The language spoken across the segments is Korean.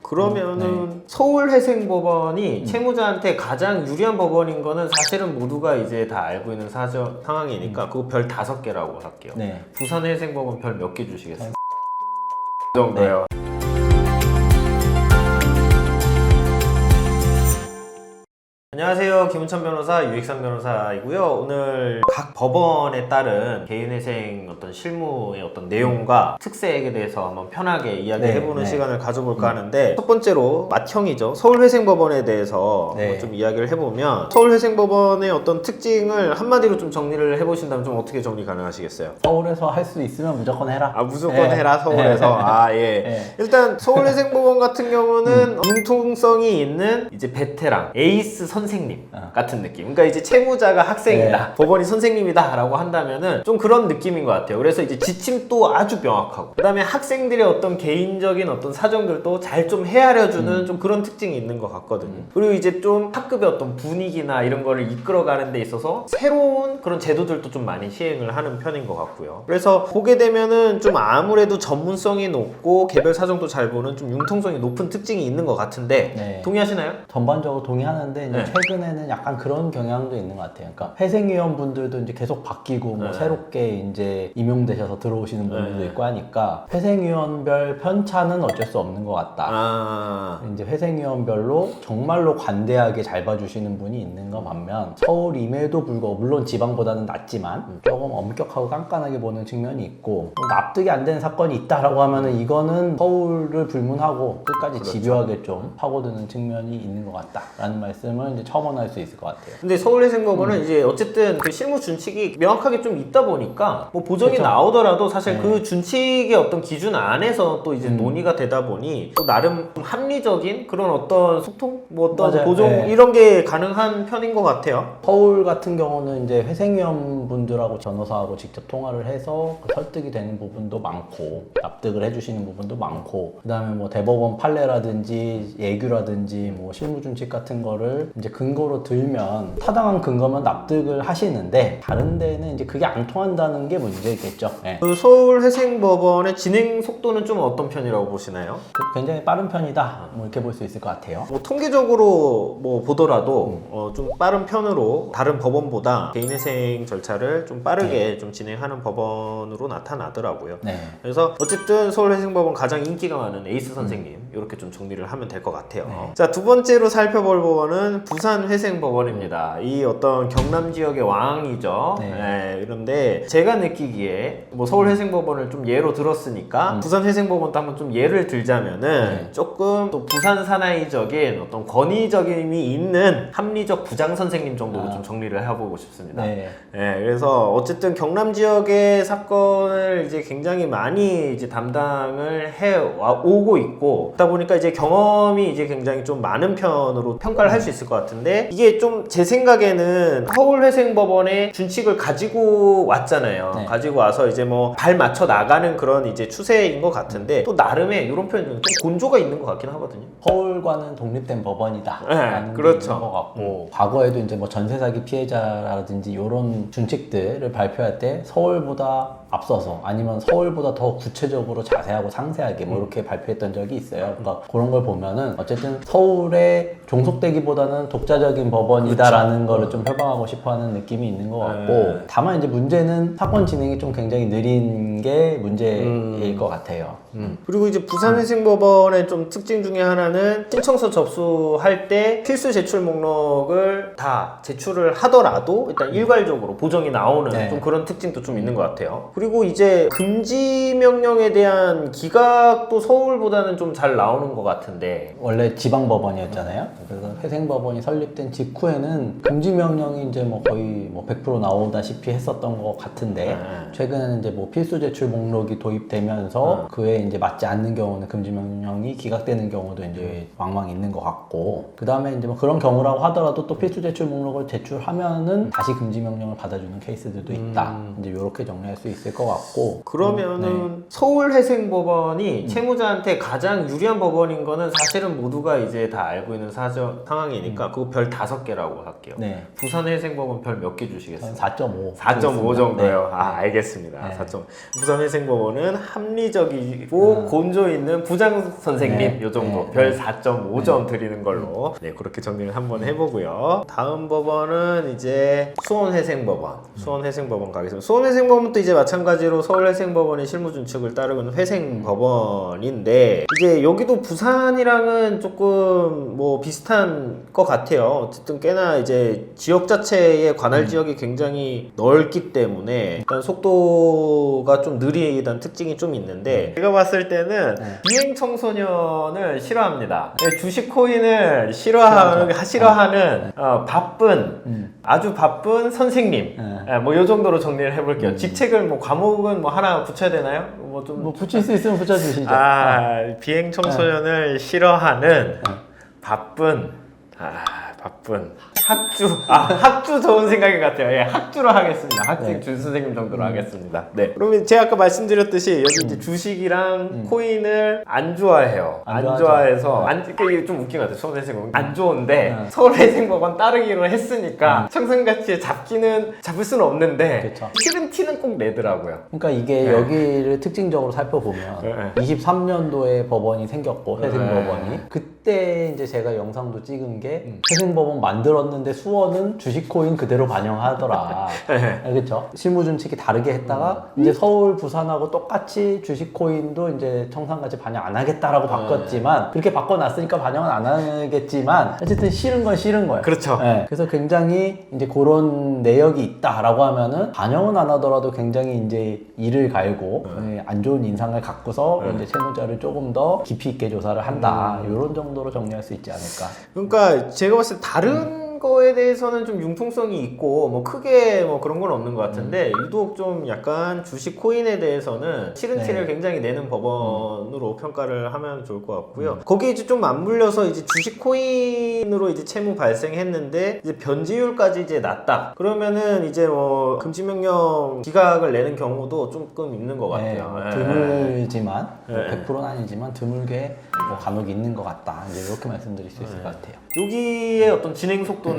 그러면은 서울회생법원이 채무자한테 가장 유리한 법원인 거는 사실은 모두가 이제 다 알고 있는 상황이니까 그거 별 5개라고 할게요. 네. 부산회생법원 별 몇 개 주시겠어요? 그 정도요. 안녕하세요. 김은찬 변호사, 유익상 변호사이고요. 오늘 각 법원에 따른 개인회생 어떤 실무의 어떤 내용과 특색에 대해서 한번 편하게 이야기해보는 시간을 가져볼까 하는데, 첫 번째로 맏형이죠. 서울회생법원에 대해서 좀 이야기를 해보면, 서울회생법원의 어떤 특징을 한마디로 좀 정리를 해보신다면 좀 어떻게 정리 가능하시겠어요? 서울에서 할 수 있으면 무조건 해라. 아, 무조건 해라, 서울에서. 일단 서울회생법원 같은 경우는 융통성이 있는 이제 베테랑, 에이스 선생님 같은 느낌. 그러니까 이제 채무자가 학생이다, 법원이 선생님이다 라고 한다면은 좀 그런 느낌인 것 같아요. 그래서 이제 지침도 아주 명확하고, 그 다음에 학생들의 어떤 개인적인 어떤 사정들도 잘 좀 헤아려주는 좀 그런 특징이 있는 것 같거든요. 그리고 이제 좀 학급의 어떤 분위기나 이런 거를 이끌어가는 데 있어서 새로운 그런 제도들도 좀 많이 시행을 하는 편인 것 같고요. 그래서 보게 되면은 좀 아무래도 전문성이 높고 개별 사정도 잘 보는 좀 융통성이 높은 특징이 있는 것 같은데 동의하시나요? 전반적으로 동의하는데 이제 최근에는 약간 그런 경향도 있는 것 같아요. 그러니까 회생위원분들도 이제 계속 바뀌고 뭐 새롭게 이제 임용되셔서 들어오시는 분들도 있고 하니까 회생위원별 편차는 어쩔 수 없는 것 같다. 이제 회생위원별로 정말로 관대하게 잘 봐주시는 분이 있는 것 반면 서울임에도 불구하고 물론 지방보다는 낫지만 조금 엄격하고 깐깐하게 보는 측면이 있고, 납득이 안 되는 사건이 있다라고 하면은 이거는 서울을 불문하고 끝까지 집요하게 좀 파고드는 측면이 있는 것 같다라는 말씀을 이제 첨언할 수 있을 것 같아요. 근데 서울회생법원은 이제 어쨌든 그 실무 준칙이 명확하게 좀 있다 보니까 뭐 보정이 나오더라도 사실 그 준칙의 어떤 기준 안에서 또 이제 논의가 되다 보니 또 나름 좀 합리적인 그런 어떤 소통, 뭐 어떤 보정 이런 게 가능한 편인 것 같아요. 서울 같은 경우는 이제 회생위원분들하고 변호사하고 직접 통화를 해서 설득이 되는 부분도 많고 납득을 해주시는 부분도 많고, 그 다음에 뭐 대법원 판례라든지 예규라든지 뭐 실무준칙 같은 거를 이제 근거로 들면 타당한 근거면 납득을 하시는데, 다른 데는 이제 그게 안 통한다는 게 문제겠죠. 그 서울회생법원의 진행 속도는 좀 어떤 편이라고 보시나요? 굉장히 빠른 편이다, 뭐 이렇게 볼 수 있을 것 같아요. 뭐 통계적으로 뭐 보더라도 좀 빠른 편으로 다른 법원보다 개인회생 절차를 좀 빠르게 좀 진행하는 법원으로 나타나더라고요. 그래서 어쨌든 서울회생법원 가장 인기가 많은 에이스 선생님, 이렇게 좀 정리를 하면 될 것 같아요. 자, 두 번째로 살펴볼 법원은 부산회생법원입니다. 이 어떤 경남 지역의 왕이죠. 그런데 제가 느끼기에 뭐 서울회생법원을 좀 예로 들었으니까 부산회생법원도 한번 좀 예를 들자면은 조금 또 부산 사나이적인 어떤 권위적임이 있는 합리적 부장 선생님 정도로 좀 정리를 해보고 싶습니다. 그래서 어쨌든 경남 지역의 사건을 이제 굉장히 많이 이제 담당을 해 오고 있고, 그러다 보니까 이제 경험이 이제 굉장히 좀 많은 편으로 평가를 할 수 있을 것 같은데, 이게 좀 제 생각에는 서울회생법원의 준칙을 가지고 왔잖아요. 가지고 와서 이제 뭐 발 맞춰 나가는 그런 이제 추세인 것 같은데, 또 나름의 이런 표현은 좀 곤조가 있는 것 같긴 하거든요. 서울과는 독립된 법원이다 라는 게 있는 것 같고, 과거에도 이제 뭐 전세 사기 피해자라든지 이런 준칙들을 발표할 때 서울보다 앞서서 아니면 서울보다 더 구체적으로 자세하고 상세하게 뭐 이렇게 발표했던 적이 있어요. 그러니까 그런 걸 보면은 어쨌든 서울에 종속되기보다는 독자적인 법원이다라는 거를 좀 표방하고 싶어하는 느낌이 있는 것 같고, 다만 이제 문제는 사건 진행이 좀 굉장히 느린 게 문제일 것 같아요. 그리고 이제 부산회생법원의 좀 특징 중에 하나는 신청서 접수할 때 필수 제출 목록을 다 제출을 하더라도 일단 일괄적으로 보정이 나오는 좀 그런 특징도 좀 있는 것 같아요. 그리고 이제 금지 명령에 대한 기각도 서울보다는 좀 잘 나오는 것 같은데, 원래 지방법원이었잖아요. 그래서 회생법원이 설립된 직후에는 금지 명령이 이제 뭐 거의 뭐 100% 나오다시피 했었던 것 같은데, 최근에는 이제 뭐 필수 제출 목록이 도입되면서 그에 이제 맞지 않는 경우는 금지 명령이 기각되는 경우도 이제 왕왕 있는 것 같고, 그 다음에 이제 뭐 그런 경우라고 하더라도 또 필수 제출 목록을 제출하면은 다시 금지 명령을 받아주는 케이스들도 있다. 이제 이렇게 정리할 수 있을 될 것 같고. 그러면은 서울회생법원이 채무자한테 가장 유리한 법원인 거는 사실은 모두가 이제 다 알고 있는 상황이니까 그거 별 5개라고 할게요. 네. 부산회생법원 별 몇 개 주시겠어요? 저는 4.5. 4.5 정도요. 네. 아, 알겠습니다. 네. 4.5. 부산회생법원은 합리적이고 곤조 있는 부장 선생님 네. 요 정도 네. 별 4.5점 드리는 걸로 네, 그렇게 정리를 한번 해보고요. 다음 법원은 이제 수원회생법원. 수원회생법원 가겠습니다. 수원회생법원도 이제 마찬가지로 서울회생법원의 실무준칙을 따르는 회생법원인데 이제 여기도 부산이랑은 조금 뭐 비슷한 것 같아요. 어쨌든 꽤나 이제 지역 자체의 관할 지역이 굉장히 넓기 때문에 일단 속도가 좀 느리다는 특징이 좀 있는데 제가 봤을 때는 비행 청소년을 싫어합니다. 주식 코인을 싫어하는 바쁜 아주 바쁜 선생님 뭐 요 정도로 정리를 해볼게요. 직책을 뭐 과목은 뭐 하나 붙여야 되나요? 뭐 붙일 수 있으면 붙여주시죠. 비행 청소년을 싫어하는 바쁜 학주 좋은 생각인 것 같아요. 예, 학주로 하겠습니다. 학생 준 선생님 정도로 하겠습니다. 네. 그러면 제가 아까 말씀드렸듯이 여기 이제 주식이랑 코인을 안 좋아해요. 안 좋아해서 이게 좀 웃긴 것 같아요. 서울회생법원 안 좋은데 서울회생법원 따르기로 했으니까 청산가치에 잡을 수는 없는데 그쵸. 싫은 티는 꼭 내더라고요. 그러니까 이게 여기를 특징적으로 살펴보면 23년도에 법원이 생겼고 회생법원이 그때 이제 제가 영상도 찍은 게 회생법원 만들었는데 수원은 주식코인 그대로 반영하더라. 그렇죠? 실무준칙이 다르게 했다가 이제 서울, 부산하고 똑같이 주식코인도 이제 청산가치 반영 안 하겠다라고 바꿨지만 그렇게 바꿔놨으니까 반영은 안 하겠지만 어쨌든 싫은 건 싫은 거예요. 그렇죠. 네. 그래서 굉장히 이제 그런 내역이 있다라고 하면은 반영은 안 하더라도 굉장히 이제 이를 갈고 안 좋은 인상을 갖고서 이제 채무자를 조금 더 깊이 있게 조사를 한다. 이런 정도로 정리할 수 있지 않을까. 그러니까 제가 봤을 때 다른 거에 대해서는 좀 융통성이 있고 뭐 크게 뭐 그런 건 없는 것 같은데 유독 좀 약간 주식 코인에 대해서는 싫은 티를 굉장히 내는 법원으로 평가를 하면 좋을 것 같고요. 거기에 이제 좀 맞물려서 이제 주식 코인으로 이제 채무 발생했는데 이제 변제율까지 이제 낮다. 그러면은 이제 뭐 금지명령 기각을 내는 경우도 조금 있는 것 같아요. 드물지만 100%는 아니지만 드물게 뭐 간혹 있는 것 같다. 이제 이렇게 말씀드릴 수 있을 것 같아요. 여기에 어떤 진행 속도는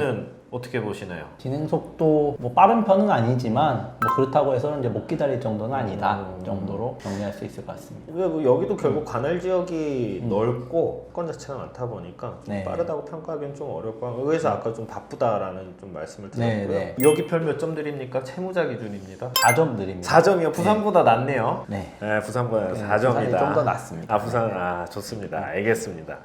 어떻게 보시나요? 진행 속도 뭐 빠른 편은 아니지만 뭐 그렇다고 해서 이제 못 기다릴 정도는 아니다 정도로 정리할 수 있을 것 같습니다. 뭐 여기도 결국 관할 지역이 넓고 건 자체가 많다 보니까 좀 빠르다고 평가하기는 좀 어렵고 그래서 아까 좀 바쁘다라는 좀 말씀을 드렸고요. 여기 별 몇 점 드립니까? 채무자 기준입니다. 4점 드립니다. 4점이요? 부산보다 낫네요. 네. 부산보다 4점이다. 부산이 좀 더 낫습니다. 부산 좋습니다. 알겠습니다.